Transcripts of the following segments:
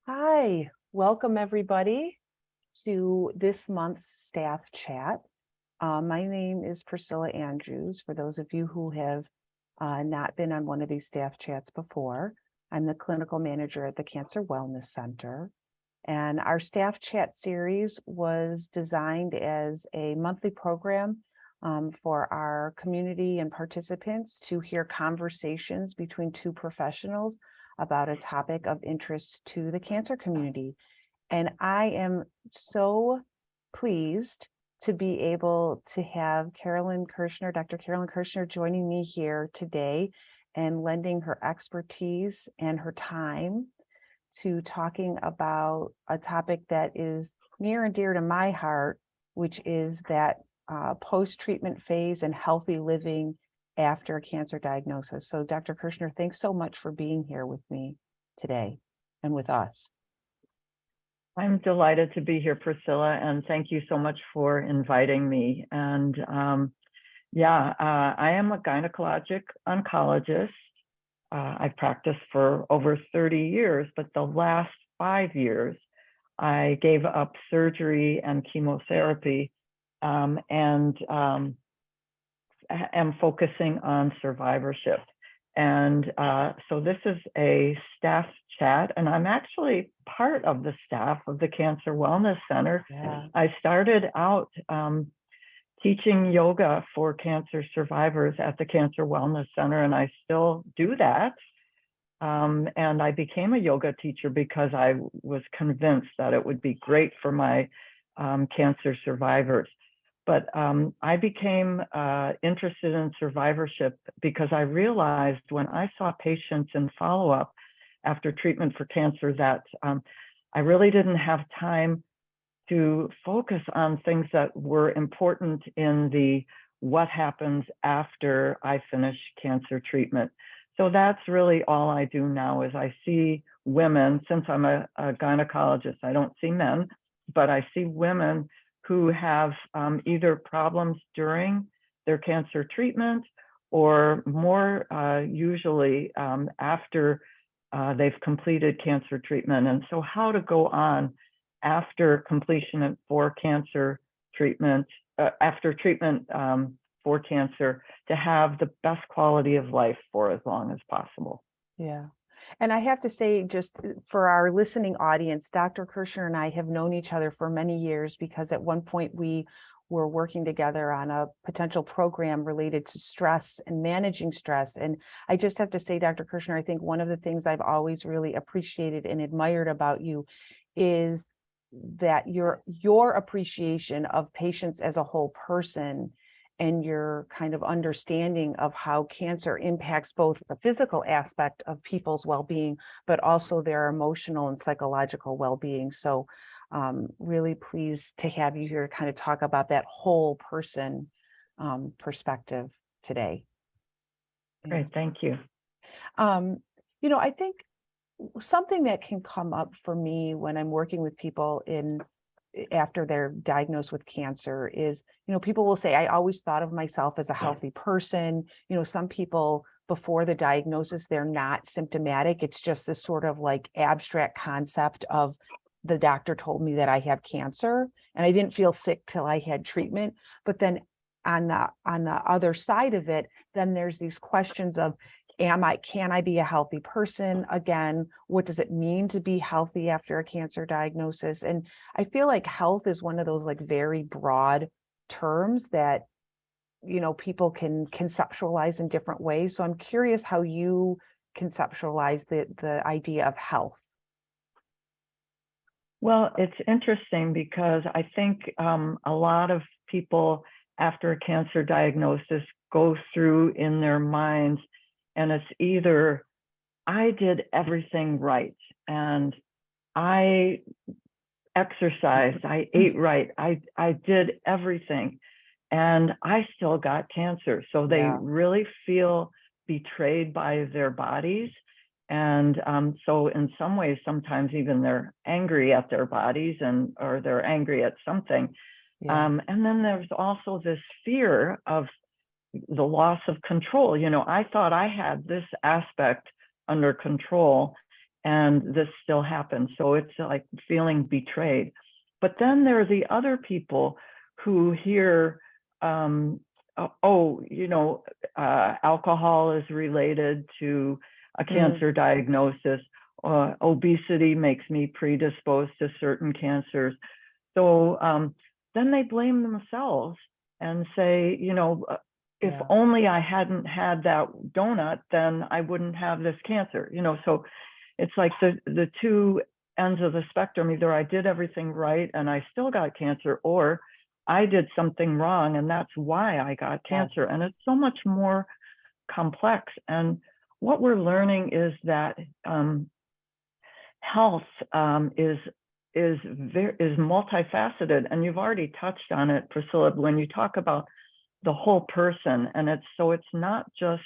Hi, welcome everybody to this month's staff chat. My name is Priscilla Andrews. For those of you who have not been on one of these staff chats before, I'm the clinical manager at the Cancer Wellness Center. And our staff chat series was designed as a monthly program for our community and participants to hear conversations between two professionals about a topic of interest to the cancer community. And I am so pleased to be able to have Carolyn Kirschner, Dr. Carolyn Kirschner, joining me here today and lending her expertise and her time to talking about a topic that is near and dear to my heart, which is that post-treatment phase and healthy living after a cancer diagnosis. So Dr. Kirschner, thanks so much for being here with me today and with us. I'm delighted to be here, Priscilla, and thank you so much for inviting me. And I am a gynecologic oncologist. I've practiced for over 30 years, but the last 5 years, I gave up surgery and chemotherapy and am focusing on survivorship. And so this is a staff chat, and I'm actually part of the staff of the Cancer Wellness Center. Yeah. I started out teaching yoga for cancer survivors at the Cancer Wellness Center, and I still do that. And I became a yoga teacher because I was convinced that it would be great for my cancer survivors. But I became interested in survivorship because I realized when I saw patients in follow-up after treatment for cancer that I really didn't have time to focus on things that were important in the what happens after I finish cancer treatment. So that's really all I do now is I see women, since I'm a gynecologist, I don't see men, but I see women who have either problems during their cancer treatment or more usually after they've completed cancer treatment. And so how to go on after completion for cancer treatment, after treatment for cancer, to have the best quality of life for as long as possible. Yeah. And I have to say, just for our listening audience, Dr. Kirschner and I have known each other for many years because at one point we were working together on a potential program related to stress and managing stress. And I just have to say, Dr. Kirschner, I think one of the things I've always really appreciated and admired about you is that your appreciation of patients as a whole person and your kind of understanding of how cancer impacts both the physical aspect of people's well-being, but also their emotional and psychological well-being. So really pleased to have you here to kind of talk about that whole person perspective today. Great, thank you. I think something that can come up for me when I'm working with people after they're diagnosed with cancer is, people will say, I always thought of myself as a healthy person. Some people before the diagnosis, they're not symptomatic. It's just this sort of like abstract concept of the doctor told me that I have cancer and I didn't feel sick till I had treatment. But then on the other side of it, then there's these questions of, can I be a healthy person again? What does it mean to be healthy after a cancer diagnosis? And I feel like health is one of those like very broad terms that, people can conceptualize in different ways. So I'm curious how you conceptualize the idea of health. Well, it's interesting because I think a lot of people after a cancer diagnosis go through in their minds, and it's either I did everything right and I exercised, I ate right, I did everything, and I still got cancer. So they really feel betrayed by their bodies. And so in some ways, sometimes even they're angry at their bodies or they're angry at something. And then there's also this fear of the loss of control. I thought I had this aspect under control, and this still happens. So it's like feeling betrayed. But then there are the other people who hear, alcohol is related to a cancer diagnosis. Obesity makes me predisposed to certain cancers. So then they blame themselves and say, if only I hadn't had that donut, then I wouldn't have this cancer. So it's like the two ends of the spectrum. Either I did everything right and I still got cancer, or I did something wrong and that's why I got cancer. And it's so much more complex. And what we're learning is that health is multifaceted, and you've already touched on it, Priscilla, when you talk about the whole person. And it's not just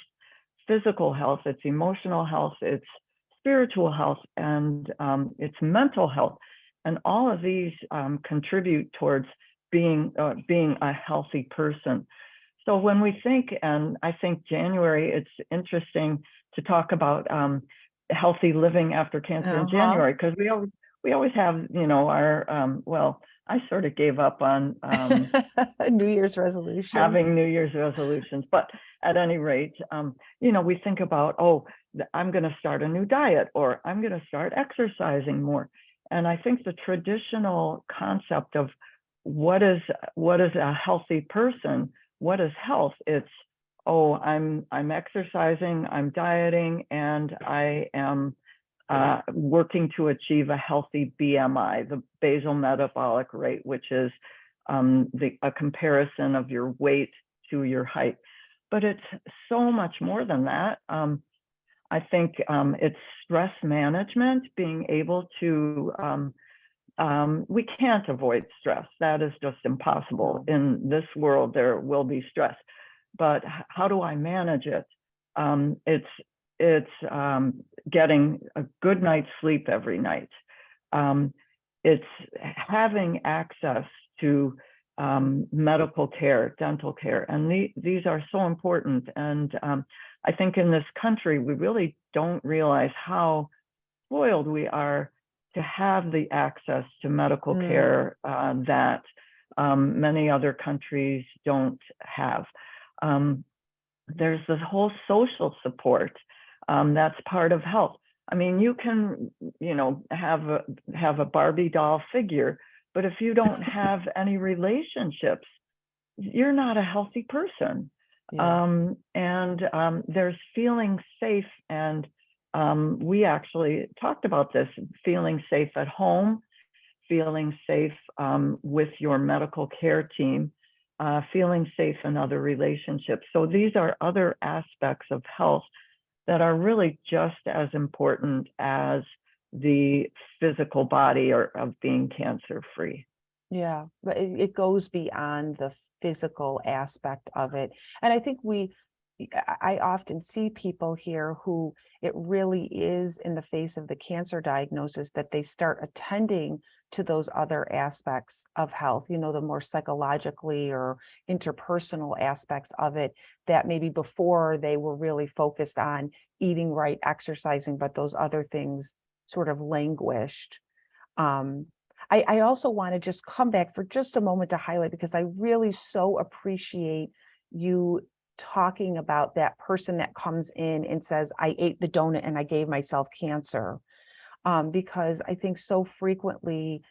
physical health, it's emotional health, it's spiritual health, and it's mental health. And all of these contribute towards being a healthy person. So when we think, and I think January, it's interesting to talk about healthy living after cancer in January, because we always have, our, I sort of gave up on New Year's resolution. Having New Year's resolutions. But at any rate, we think about, I'm going to start a new diet, or I'm going to start exercising more. And I think the traditional concept of what is a healthy person, what is health? It's, I'm exercising, I'm dieting, and I am working to achieve a healthy BMI, the basal metabolic rate, which is a comparison of your weight to your height. But it's so much more than that. I think it's stress management, being able to, we can't avoid stress. That is just impossible. In this world, there will be stress. But how do I manage it? It's getting a good night's sleep every night. It's having access to medical care, dental care, and these are so important. And I think in this country, we really don't realize how spoiled we are to have the access to medical care that many other countries don't have. There's this whole social support that's part of health. I mean, you can, have a Barbie doll figure, but if you don't have any relationships, you're not a healthy person. There's feeling safe, and we actually talked about this, feeling safe at home, feeling safe with your medical care team, feeling safe in other relationships. So these are other aspects of health that are really just as important as the physical body or of being cancer-free. Yeah, but it goes beyond the physical aspect of it. And I think I often see people here who it really is in the face of the cancer diagnosis that they start attending to those other aspects of health, the more psychologically or interpersonal aspects of it, that maybe before they were really focused on eating right, exercising, but those other things sort of languished. I also want to just come back for just a moment to highlight, because I really so appreciate you talking about that person that comes in and says, I ate the donut and I gave myself cancer. Because I think so frequently,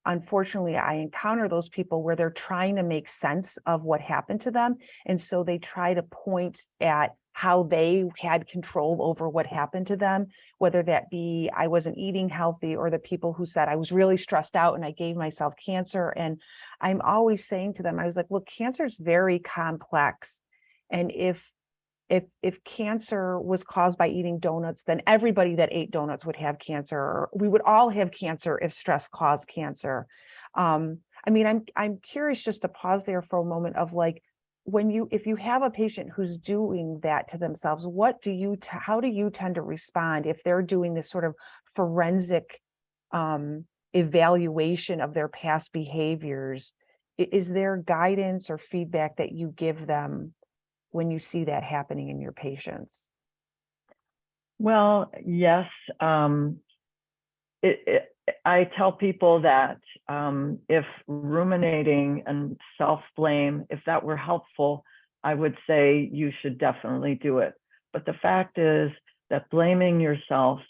unfortunately, I encounter those people where they're trying to make sense of what happened to them. And so they try to point at how they had control over what happened to them, whether that be I wasn't eating healthy, or the people who said I was really stressed out and I gave myself cancer. And I'm always saying to them, I was like, look, cancer is very complex. And if cancer was caused by eating donuts, then everybody that ate donuts would have cancer, or we would all have cancer if stress caused cancer. I mean, I'm curious just to pause there for a moment of like, if you have a patient who's doing that to themselves, how do you tend to respond if they're doing this sort of forensic evaluation of their past behaviors? Is there guidance or feedback that you give them when you see that happening in your patients? Well, yes. I tell people that if ruminating and self-blame, if that were helpful, I would say you should definitely do it. But the fact is that blaming yourself,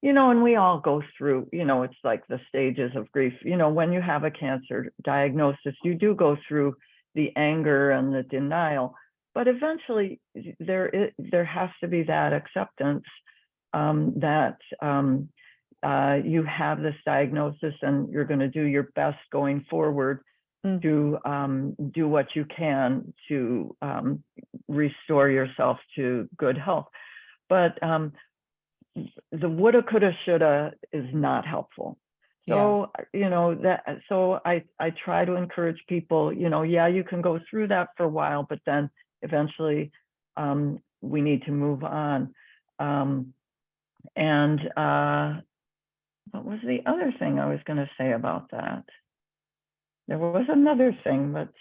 you know, and we all go through, you know, it's like the stages of grief. You know, when you have a cancer diagnosis, you do go through the anger and the denial, but eventually there has to be that acceptance that you have this diagnosis and you're going to do your best going forward to do what you can to restore yourself to good health. But the woulda, coulda, shoulda is not helpful. So, you know, so I try to encourage people, you know, yeah, you can go through that for a while, but then eventually we need to move on. And what was the other thing I was going to say about that? There was another thing, but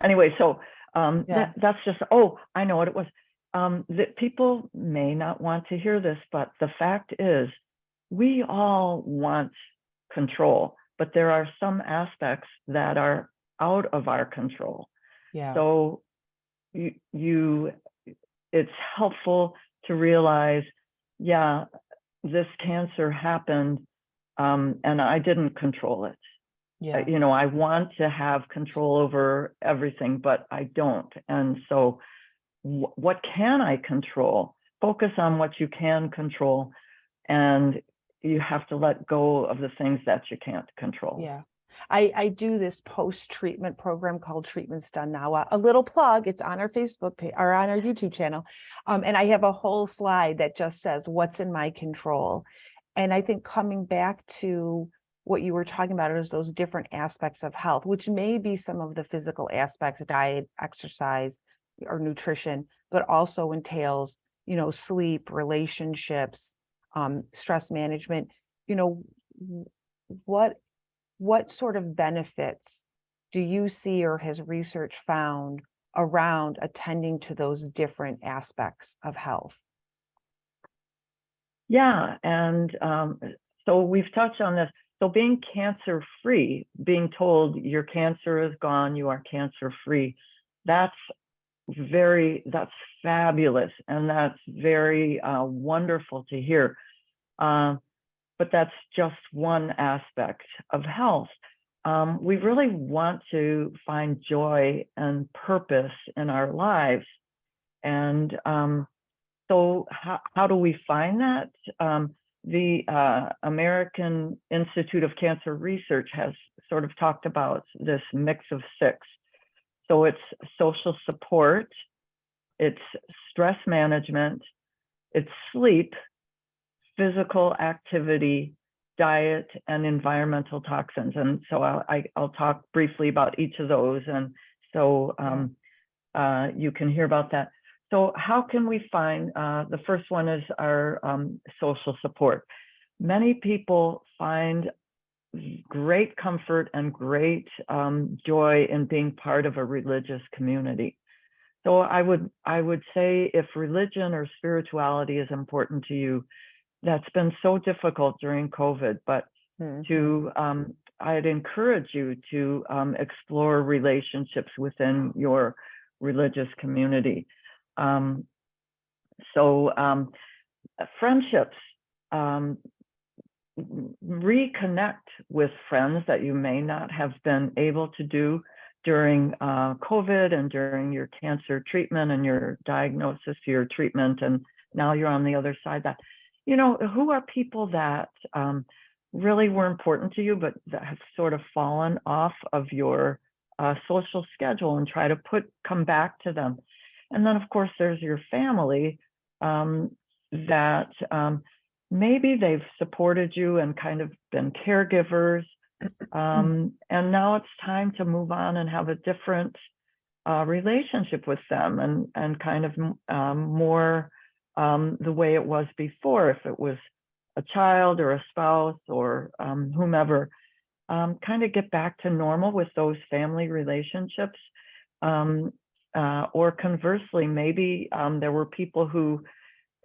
anyway, so that's just, oh, I know what it was. That people may not want to hear this, but the fact is we all want control, but there are some aspects that are out of our control. So it's helpful to realize, yeah, this cancer happened and I didn't control it. You know, I want to have control over everything, but I don't. And so what can I control? Focus on what you can control, and you have to let go of the things that you can't control. I do this post-treatment program called Treatments Done Now. A little plug, it's on our Facebook page or on our YouTube channel. And I have a whole slide that just says what's in my control. And I think coming back to what you were talking about is those different aspects of health, which may be some of the physical aspects, diet, exercise, or nutrition, but also entails, you know, sleep, relationships, stress management. You know, what sort of benefits do you see or has research found around attending to those different aspects of health? Yeah, and so we've touched on this. So being cancer-free, being told your cancer is gone, you are cancer-free, that's fabulous, and that's very wonderful to hear. But that's just one aspect of health. We really want to find joy and purpose in our lives. And so how do we find that? The American Institute of Cancer Research has sort of talked about this mix of 6. So it's social support, it's stress management, it's sleep, physical activity, diet, and environmental toxins. And so I'll talk briefly about each of those. And so you can hear about that. So how can we find, the first one is our social support. Many people find great comfort and great joy in being part of a religious community. So I would say if religion or spirituality is important to you, that's been so difficult during COVID, but I'd encourage you to explore relationships within your religious community. Friendships, reconnect with friends that you may not have been able to do during COVID and during your cancer treatment and your diagnosis, your treatment, and now you're on the other side. That, you know, who are people that really were important to you, but that have sort of fallen off of your social schedule, and try to come back to them. And then, of course, there's your family that maybe they've supported you and kind of been caregivers. And now it's time to move on and have a different relationship with them, and kind of more the way it was before, if it was a child or a spouse or whomever, kind of get back to normal with those family relationships. Or conversely, maybe there were people who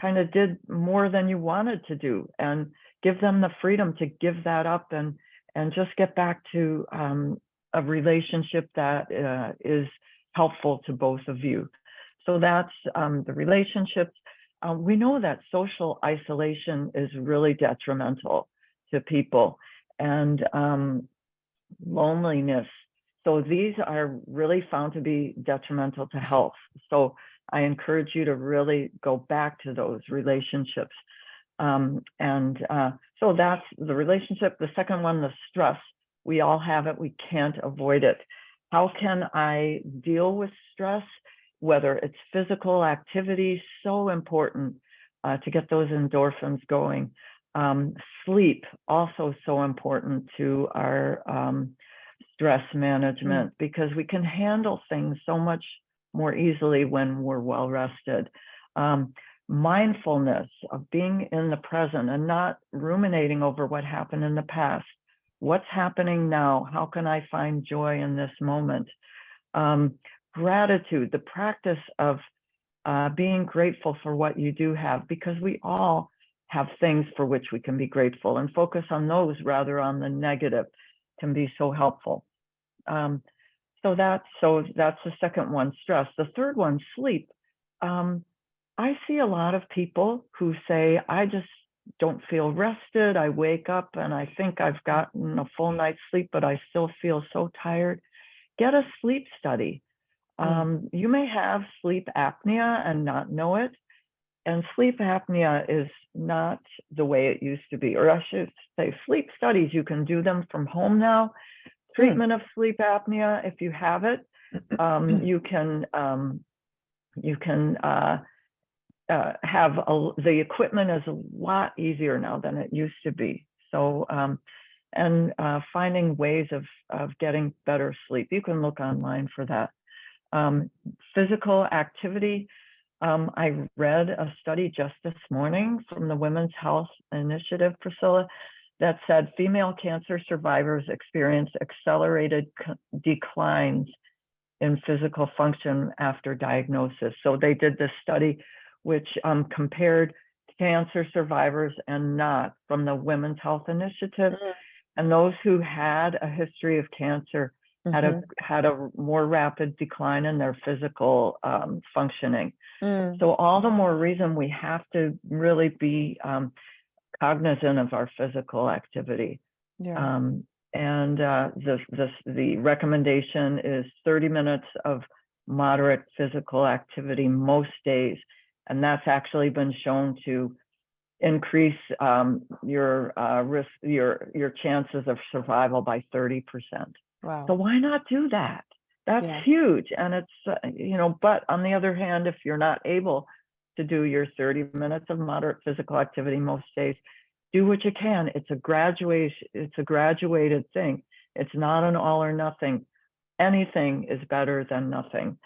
kind of did more than you wanted to do, and give them the freedom to give that up and just get back to a relationship that is helpful to both of you. So that's the relationships. We know that social isolation is really detrimental to people, and loneliness. So these are really found to be detrimental to health. So I encourage you to really go back to those relationships. So that's the relationship. The second one, the stress. We all have it. We can't avoid it. How can I deal with stress? Whether it's physical activity, so important to get those endorphins going. Sleep, also so important to our stress management, because we can handle things so much more easily when we're well rested. Mindfulness of being in the present and not ruminating over what happened in the past. What's happening now? How can I find joy in this moment? Gratitude, the practice of being grateful for what you do have, because we all have things for which we can be grateful, and focus on those rather on the negative can be so helpful. So that's the second one, stress. The third one, sleep. I see a lot of people who say, I just don't feel rested. I wake up and I think I've gotten a full night's sleep, but I still feel so tired. Get a sleep study. You may have sleep apnea and not know it. And sleep apnea is not the way it used to be, or I should say sleep studies. You can do them from home now. Treatment of sleep apnea, if you have it, you can have the equipment is a lot easier now than it used to be. So finding ways of getting better sleep. You can look online for that. Physical activity. I read a study just this morning from the Women's Health Initiative, Priscilla, that said female cancer survivors experience accelerated declines in physical function after diagnosis. So they did this study which compared cancer survivors and not, from the Women's Health Initiative, and those who had a history of cancer had a more rapid decline in their physical functioning. So all the more reason we have to really be cognizant of our physical activity. The recommendation is 30 minutes of moderate physical activity most days, and that's actually been shown to increase your risk, your chances of survival by 30%. Wow. So why not do that? That's huge. And it's, but on the other hand, if you're not able to do your 30 minutes of moderate physical activity most days, do what you can. It's a graduated thing. It's not an all or nothing. Anything is better than nothing.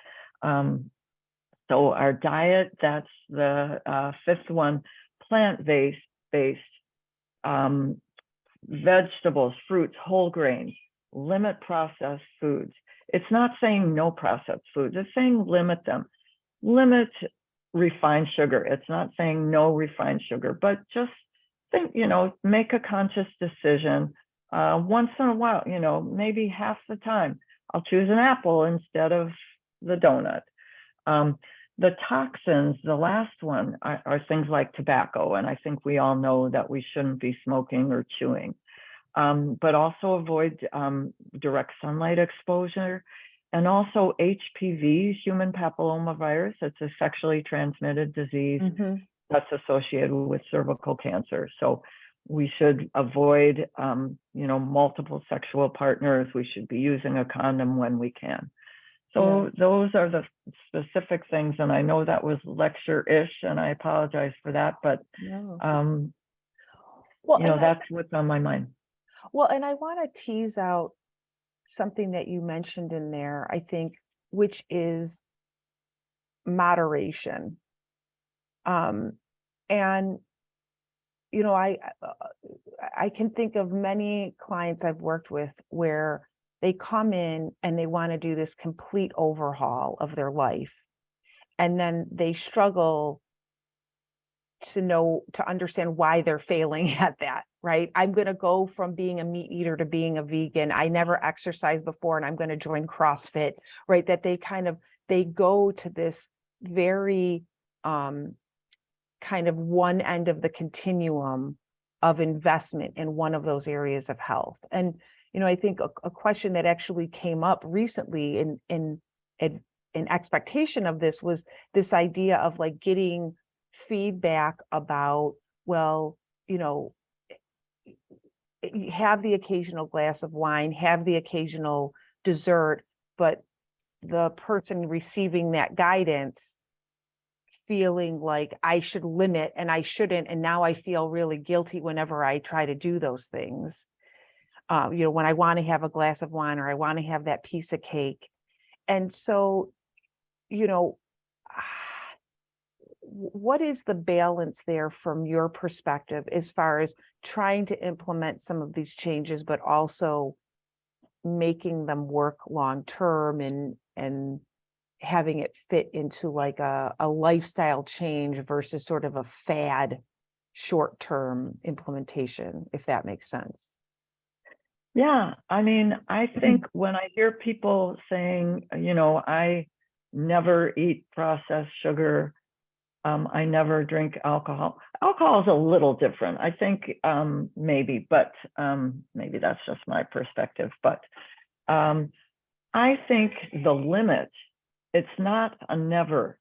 So our diet, that's the fifth one, plant-based, vegetables, fruits, whole grains, limit processed foods. It's not saying no processed foods, it's saying limit them. Limit refined sugar. It's not saying no refined sugar, but just think, make a conscious decision once in a while, maybe half the time, I'll choose an apple instead of the donut. The toxins, the last one, are things like tobacco, and I think we all know that we shouldn't be smoking or chewing. But also avoid direct sunlight exposure, and also HPV, human papillomavirus. It's a sexually transmitted disease that's associated with cervical cancer. So we should avoid, multiple sexual partners. We should be using a condom when we can. So those are the specific things, and I know that was lecture-ish, and I apologize for that, but that's what's on my mind. Well, and I want to tease out something that you mentioned in there, I think, which is moderation. And, I can think of many clients I've worked with where they come in and they want to do this complete overhaul of their life. And then they struggle to understand why they're failing at that, right? I'm going to go from being a meat eater to being a vegan. I never exercised before and I'm going to join CrossFit, right? That they go to this very kind of one end of the continuum of investment in one of those areas of health. And, I think a question that actually came up recently in expectation of this was this idea of like getting feedback about, well, have the occasional glass of wine, have the occasional dessert, but the person receiving that guidance feeling like I should limit and I shouldn't, and now I feel really guilty whenever I try to do those things. When I want to have a glass of wine or I want to have that piece of cake. And so, what is the balance there from your perspective as far as trying to implement some of these changes, but also making them work long term and having it fit into like a lifestyle change versus sort of a fad short term implementation, if that makes sense? Yeah, I mean, I think when I hear people saying, I never eat processed sugar, I never drink alcohol. Alcohol is a little different, I think, maybe, but maybe that's just my perspective. But I think the limit, it's not a never.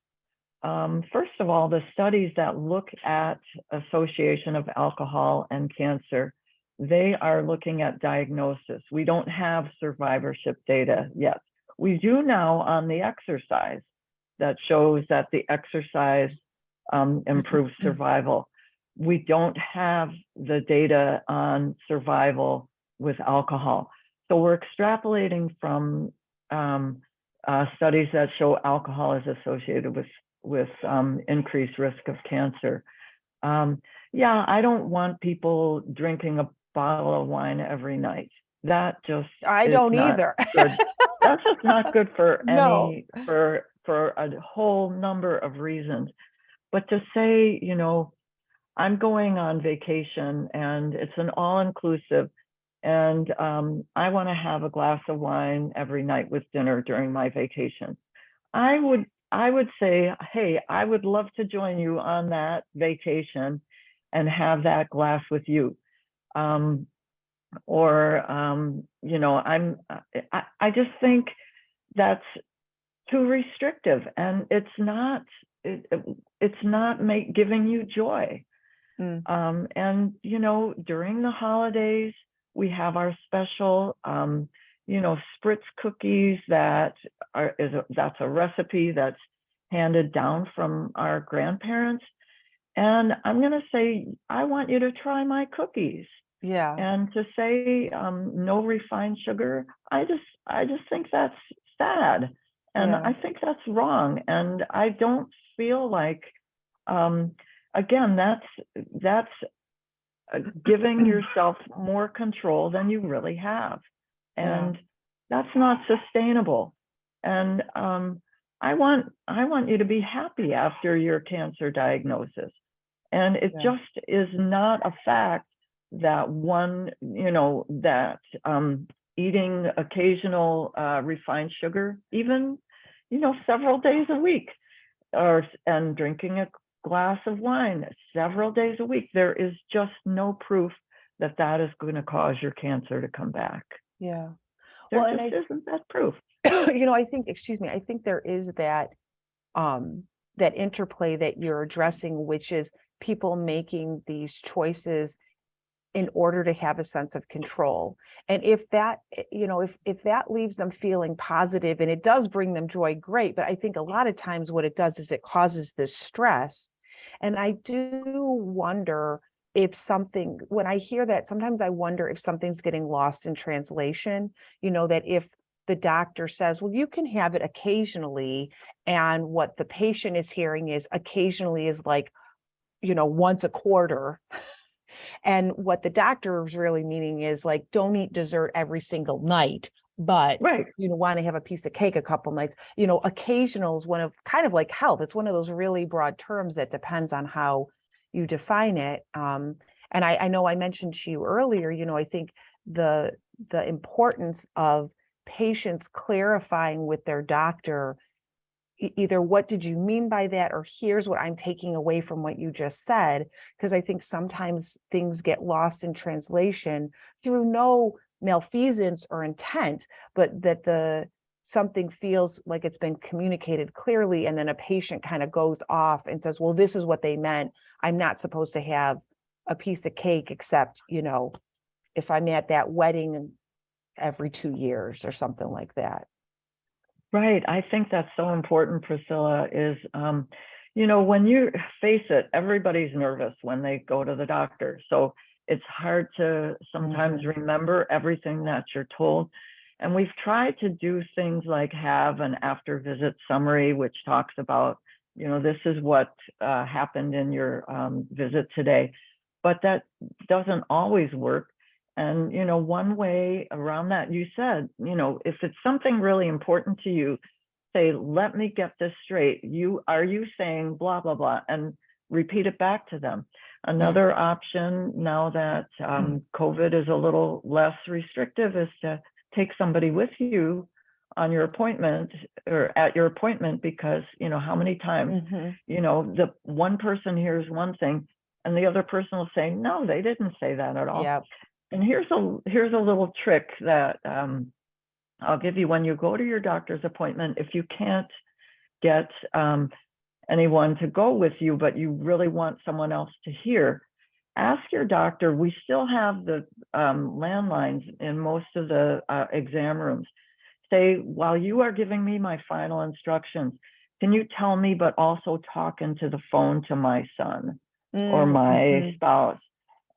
First of all, the studies that look at association of alcohol and cancer, they are looking at diagnosis. We don't have survivorship data yet. We do now on the exercise that shows that the exercise improves survival. We don't have the data on survival with alcohol. So we're extrapolating from studies that show alcohol is associated with increased risk of cancer. Yeah, I don't want people drinking a bottle of wine every night. That just I don't either. Good. That's just not good for No. for a whole number of reasons. But to say, I'm going on vacation and it's an all-inclusive, and I want to have a glass of wine every night with dinner during my vacation. I would say, hey, I would love to join you on that vacation and have that glass with you. I just think that's too restrictive, and it's not giving you joy. And during the holidays, we have our special spritz cookies that's a recipe that's handed down from our grandparents. And I'm going to say, I want you to try my cookies. Yeah. And to say no refined sugar, I just think that's sad. And I think that's wrong. And I don't feel like, again, that's giving yourself more control than you really have. And that's not sustainable. And I want you to be happy after your cancer diagnosis. And it just is not a fact that eating occasional refined sugar, even, several days a week, and drinking a glass of wine several days a week, there is just no proof that is going to cause your cancer to come back. Yeah. There isn't that proof. I think there is that that interplay that you're addressing, which is people making these choices in order to have a sense of control. And if that, if that leaves them feeling positive and it does bring them joy, great. But I think a lot of times what it does is it causes this stress. And I do wonder when I hear that, sometimes I wonder if something's getting lost in translation, that if the doctor says, well, you can have it occasionally, and what the patient is hearing is occasionally is like, once a quarter. And what the doctor is really meaning is like, don't eat dessert every single night, but want to have a piece of cake a couple nights. Occasional is one of kind of like health. It's one of those really broad terms that depends on how you define it. And I know I mentioned to you earlier, I think the importance of patients clarifying with their doctor either what did you mean by that, or here's what I'm taking away from what you just said, because I think sometimes things get lost in translation through no malfeasance or intent, but that something feels like it's been communicated clearly, and then a patient kind of goes off and says, well, this is what they meant. I'm not supposed to have a piece of cake except, if I'm at that wedding every 2 years or something like that. Right. I think that's so important, Priscilla, is, when you face it, everybody's nervous when they go to the doctor. So it's hard to sometimes remember everything that you're told. And we've tried to do things like have an after visit summary, which talks about, this is what happened in your visit today. But that doesn't always work. And, one way around that, you said, if it's something really important to you, say, let me get this straight. Are you saying blah, blah, blah, and repeat it back to them. Another option now that COVID is a little less restrictive is to take somebody with you on your appointment or at your appointment, because, how many times, the one person hears one thing and the other person will say, no, they didn't say that at all. Yep. And here's a little trick that I'll give you when you go to your doctor's appointment. If you can't get anyone to go with you, but you really want someone else to hear, ask your doctor. We still have the landlines in most of the exam rooms. Say, while you are giving me my final instructions, can you tell me, but also talk into the phone to my son or my spouse?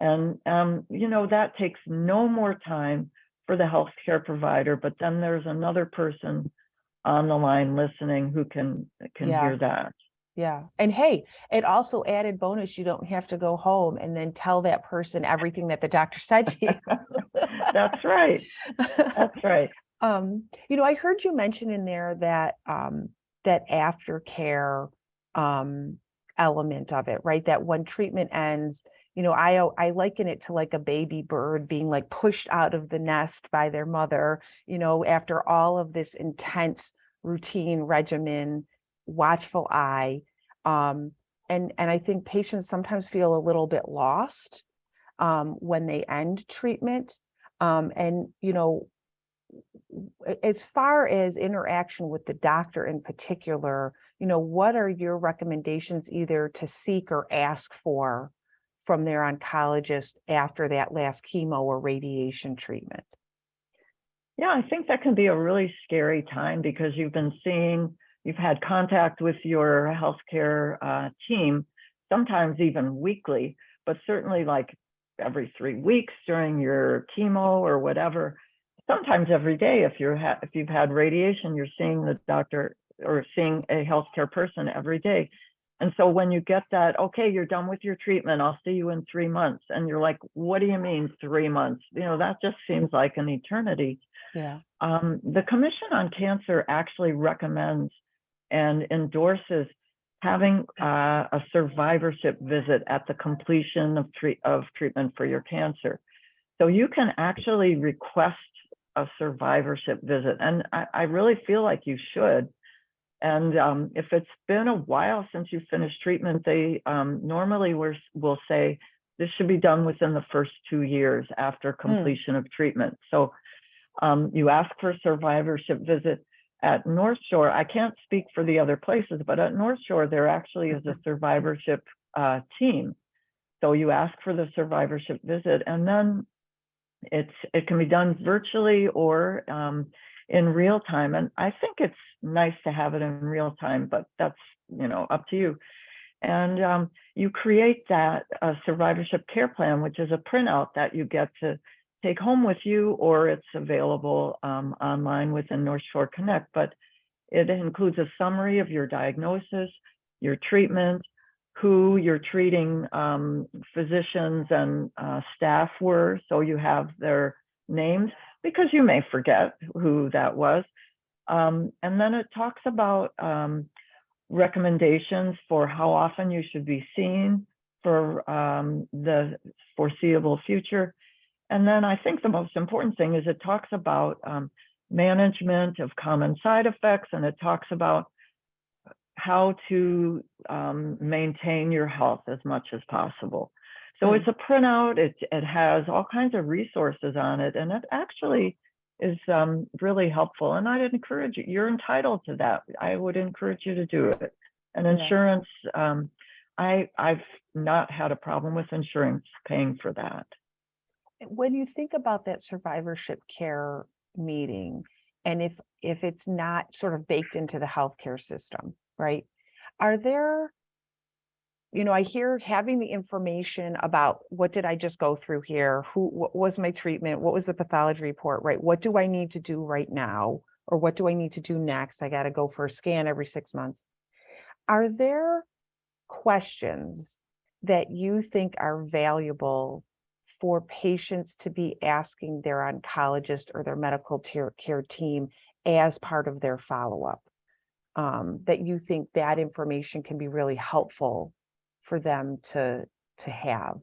And, that takes no more time for the healthcare provider, but then there's another person on the line listening who can hear that. Yeah. And hey, it also added bonus. You don't have to go home and then tell that person everything that the doctor said to you. That's right. That's right. I heard you mention in there that that aftercare element of it, right? That when treatment ends, I liken it to like a baby bird being like pushed out of the nest by their mother, after all of this intense routine regimen, watchful eye. And I think patients sometimes feel a little bit lost when they end treatment. And, as far as interaction with the doctor in particular, what are your recommendations either to seek or ask for from their oncologist after that last chemo or radiation treatment? Yeah, I think that can be a really scary time because you've had contact with your healthcare team, sometimes even weekly, but certainly like every 3 weeks during your chemo or whatever. Sometimes every day, if you've had radiation, you're seeing the doctor or seeing a healthcare person every day. And so when you get that, okay, you're done with your treatment, I'll see you in 3 months. And you're like, what do you mean 3 months? That just seems like an eternity. Yeah. The Commission on Cancer actually recommends and endorses having a survivorship visit at the completion of treatment for your cancer. So you can actually request a survivorship visit. And I really feel like you should. And if it's been a while since you finished treatment, they normally will say this should be done within the first 2 years after completion of treatment. So you ask for a survivorship visit at North Shore. I can't speak for the other places, but at North Shore, there actually is a survivorship team. So you ask for the survivorship visit, and then it can be done virtually or in real time. And I think it's nice to have it in real time, but that's, up to you. And you create that survivorship care plan, which is a printout that you get to take home with you, or it's available online within North Shore Connect. But it includes a summary of your diagnosis, your treatment, who your treating physicians and staff were. So you have their names because you may forget who that was. And then it talks about recommendations for how often you should be seen, for the foreseeable future. And then I think the most important thing is it talks about management of common side effects, and it talks about how to maintain your health as much as possible. So it's a printout, it has all kinds of resources on it, and it actually is really helpful. And I'd encourage you, you're entitled to that. I would encourage you to do it. And insurance, I've not had a problem with insurance paying for that. When you think about that survivorship care meeting, and if it's not sort of baked into the healthcare system, right? Are there, I hear having the information about what did I just go through here? What was my treatment? What was the pathology report, right? What do I need to do right now? Or what do I need to do next? I got to go for a scan every 6 months. Are there questions that you think are valuable for patients to be asking their oncologist or their medical care team as part of their follow-up? That you think that information can be really helpful for them to have?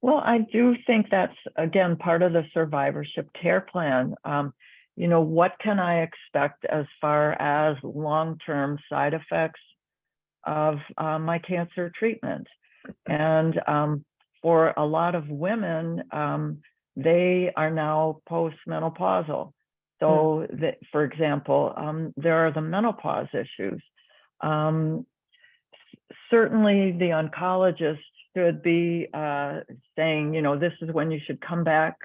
Well, I do think that's, again, part of the survivorship care plan. What can I expect as far as long-term side effects of my cancer treatment? And for a lot of women, they are now postmenopausal. So, for example, there are the menopause issues. Certainly, the oncologist should be saying, this is when you should come back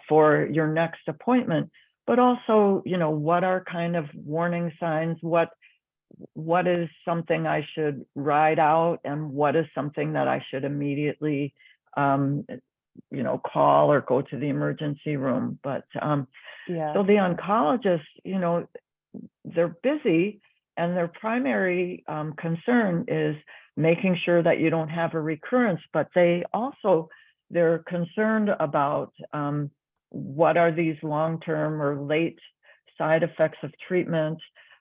for your next appointment. But also, what are kind of warning signs? What is something I should ride out, and what is something that I should immediately call or go to the emergency room? But so the oncologist, they're busy, and their primary concern is making sure that you don't have a recurrence, but they're concerned about what are these long-term or late side effects of treatment.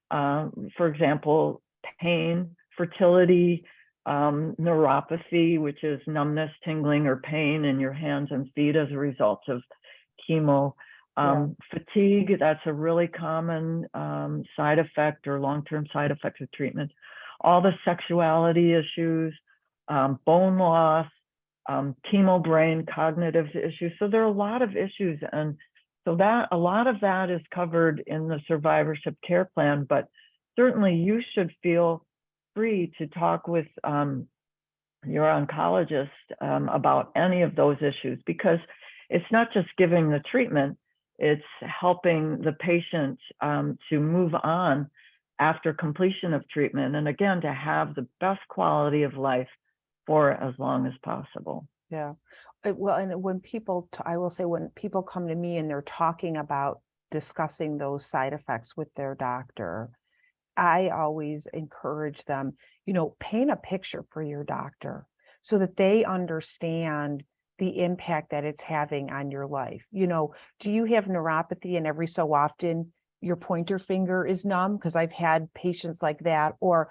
For example, pain, fertility, neuropathy, which is numbness, tingling, or pain in your hands and feet as a result of chemo. Fatigue, that's a really common side effect or long-term side effect of treatment. All the sexuality issues, bone loss, chemo brain cognitive issues. So there are a lot of issues, and so that a lot of that is covered in the survivorship care plan. But certainly you should feel free to talk with your oncologist about any of those issues, because it's not just giving the treatment, it's helping the patient to move on after completion of treatment, and again, to have the best quality of life for as long as possible. Yeah. Well, and when I will say, when people come to me and they're talking about discussing those side effects with their doctor, I always encourage them, paint a picture for your doctor so that they understand the impact that it's having on your life. Do you have neuropathy and every so often your pointer finger is numb? Because I've had patients like that. Or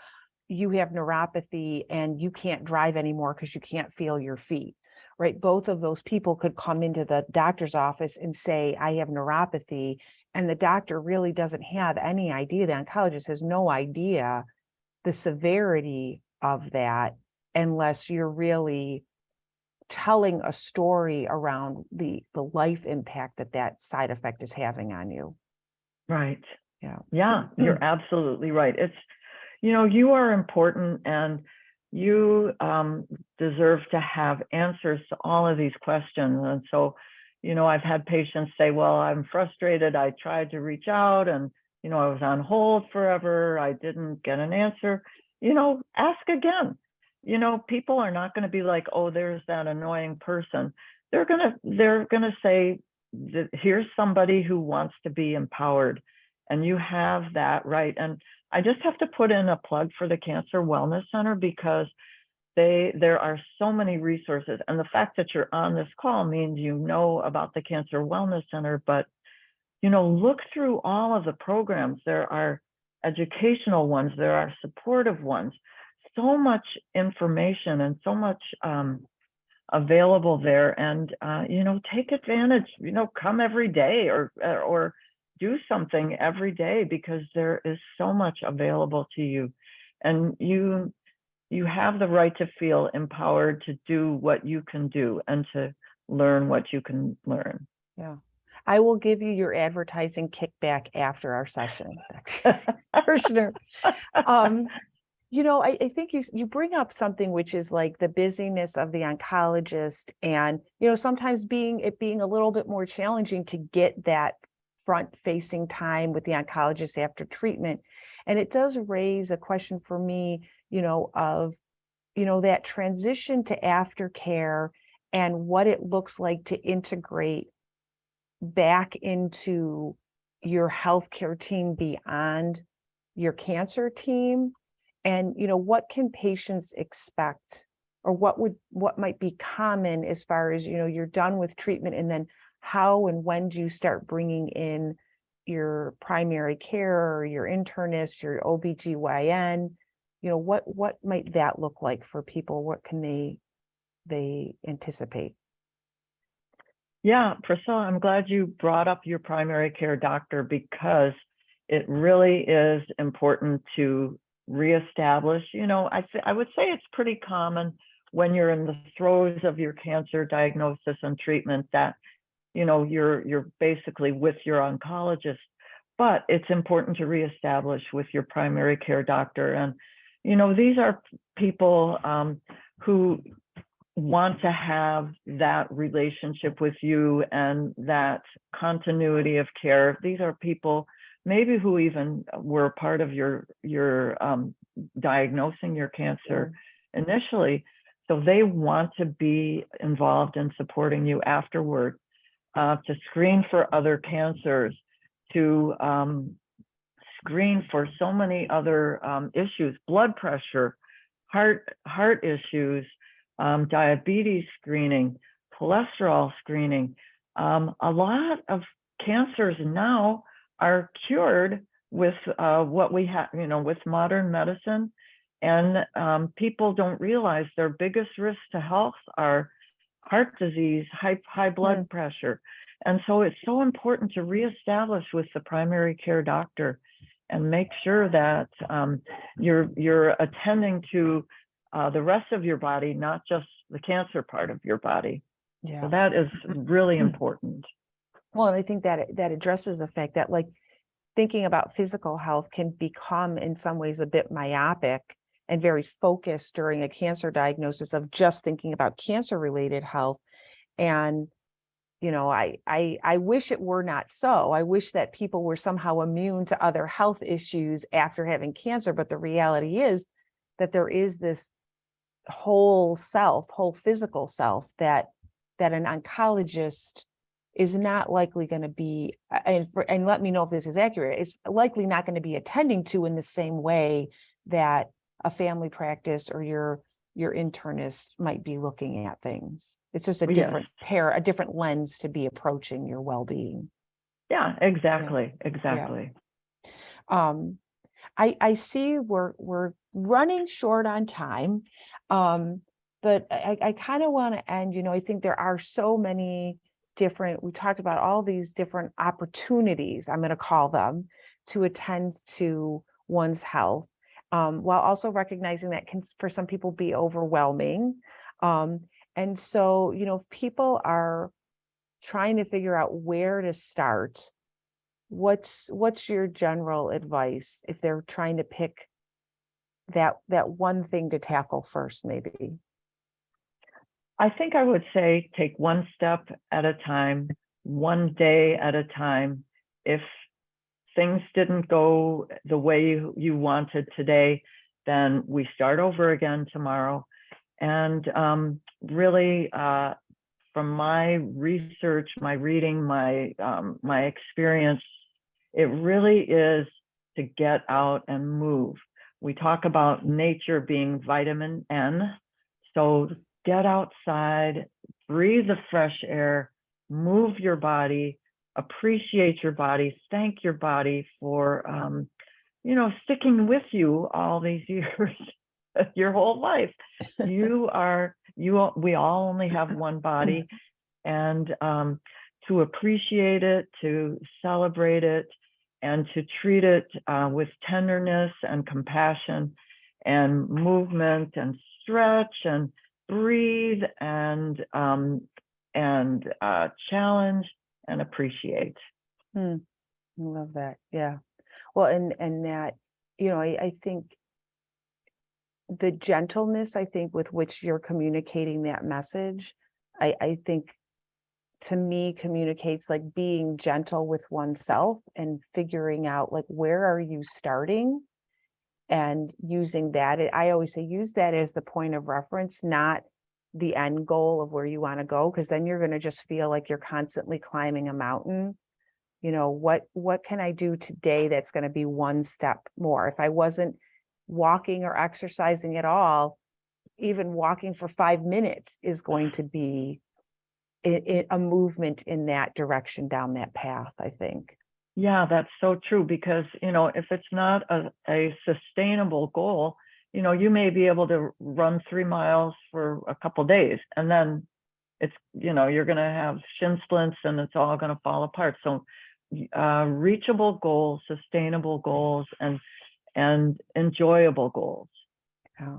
you have neuropathy and you can't drive anymore because you can't feel your feet, right? Both of those people could come into the doctor's office and say, I have neuropathy. And the doctor really doesn't have any idea. The oncologist has no idea the severity of that unless you're really telling a story around the life impact that side effect is having on you. Right. Yeah, you're absolutely right. It's, you are important, and you deserve to have answers to all of these questions. And so, I've had patients say, well, I'm frustrated. I tried to reach out and, I was on hold forever. I didn't get an answer. Ask again. People are not going to be like, oh, there's that annoying person. They're going to say, here's somebody who wants to be empowered, and you have that right. And I just have to put in a plug for the Cancer Wellness Center, because there are so many resources, and the fact that you're on this call means you know about the Cancer Wellness Center. But look through all of the programs. There are educational ones, there are supportive ones. so much information and so much available there. And, take advantage, come every day or do something every day, because there is so much available to you. And you have the right to feel empowered to do what you can do and to learn what you can learn. Yeah. I will give you your advertising kickback after our session, Dr. Kirschner. I think you bring up something which is like the busyness of the oncologist, and sometimes being a little bit more challenging to get that front facing time with the oncologist after treatment. And it does raise a question for me, of that transition to aftercare and what it looks like to integrate back into your healthcare team beyond your cancer team. And what can patients expect, or what might be common as far as you're done with treatment, and then how and when do you start bringing in your primary care or your internist, your OBGYN? What might that look like for people? What can they anticipate? Yeah, Priscilla, I'm glad you brought up your primary care doctor, because it really is important to reestablish. I would say it's pretty common when you're in the throes of your cancer diagnosis and treatment that, you're basically with your oncologist, but it's important to reestablish with your primary care doctor. And, these are people who want to have that relationship with you and that continuity of care. These are people maybe who even were part of your diagnosing your cancer initially. So they want to be involved in supporting you afterward, to screen for other cancers, to screen for so many other issues, blood pressure, heart issues, diabetes screening, cholesterol screening. A lot of cancers now are cured with what we have, with modern medicine. And people don't realize their biggest risks to health are heart disease, high blood pressure. And so it's so important to reestablish with the primary care doctor and make sure that you're attending to the rest of your body, not just the cancer part of your body. Yeah. So that is really important. Well, and I think that addresses the fact that, like, thinking about physical health can become in some ways a bit myopic and very focused during a cancer diagnosis of just thinking about cancer related health. And I wish it were not so. I wish that people were somehow immune to other health issues after having cancer, but the reality is that there is this whole physical self that an oncologist is not likely going to be, and let me know if this is accurate, it's likely not going to be attending to in the same way that a family practice or your internist might be looking at things. It's just a different a different lens to be approaching your well-being. Yeah, exactly. Yeah. Exactly. I see we're running short on time, but I kind of want to end, I think there are so many we talked about all these different opportunities, I'm going to call them, to attend to one's health, while also recognizing that can, for some people, be overwhelming. And so, if people are trying to figure out where to start, what's your general advice if they're trying to pick that one thing to tackle first, maybe? I think I would say take one step at a time, one day at a time. If things didn't go the way you wanted today, then we start over again tomorrow. And really, from my research, my reading, my experience, it really is to get out and move. We talk about nature being vitamin N. So get outside, breathe the fresh air, move your body, appreciate your body, thank your body for, sticking with you all these years. your whole life. We all only have one body, and to appreciate it, to celebrate it, and to treat it with tenderness and compassion and movement and stretch and breathe and challenge and appreciate. I love that. Yeah. Well, and that, I think the gentleness, I think, with which you're communicating that message, I think to me communicates like being gentle with oneself and figuring out like, where are you starting, and using that. I always say, use that as the point of reference, not the end goal of where you want to go, because then you're going to just feel like you're constantly climbing a mountain. What can I do today that's going to be one step more? If I wasn't walking or exercising at all, even walking for 5 minutes is going to be a movement in that direction, down that path, I think. Yeah, that's so true, because, if it's not a sustainable goal, you may be able to run 3 miles for a couple of days, and then it's, you're going to have shin splints and it's all going to fall apart. So reachable goals, sustainable goals, and enjoyable goals. Yeah.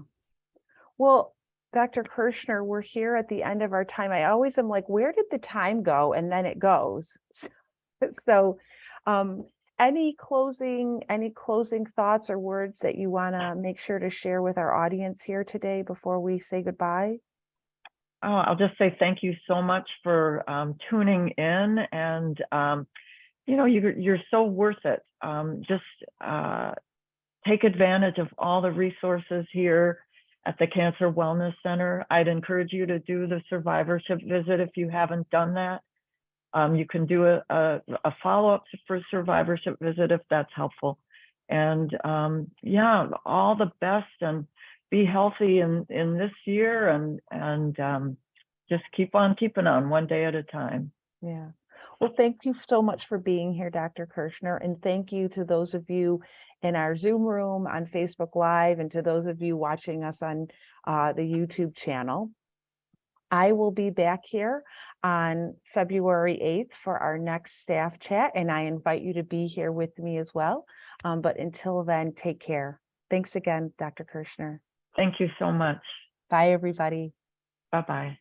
Well, Dr. Kirschner, we're here at the end of our time. I always am like, where did the time go? And then it goes. So any closing thoughts or words that you want to make sure to share with our audience here today before we say goodbye? Oh, I'll just say thank you so much for tuning in, and you're so worth it. Just take advantage of all the resources here at the Cancer Wellness Center. I'd encourage you to do the survivorship visit if you haven't done that. You can do a follow-up for survivorship visit if that's helpful. And yeah, all the best, and be healthy in this year, and just keep on keeping on, one day at a time. Yeah. Well, thank you so much for being here, Dr. Kirschner. And thank you to those of you in our Zoom room, on Facebook Live, and to those of you watching us on the YouTube channel. I will be back here on February 8th for our next staff chat, and I invite you to be here with me as well. But until then, take care. Thanks again, Dr. Kirschner. Thank you so much. Bye, everybody. Bye-bye.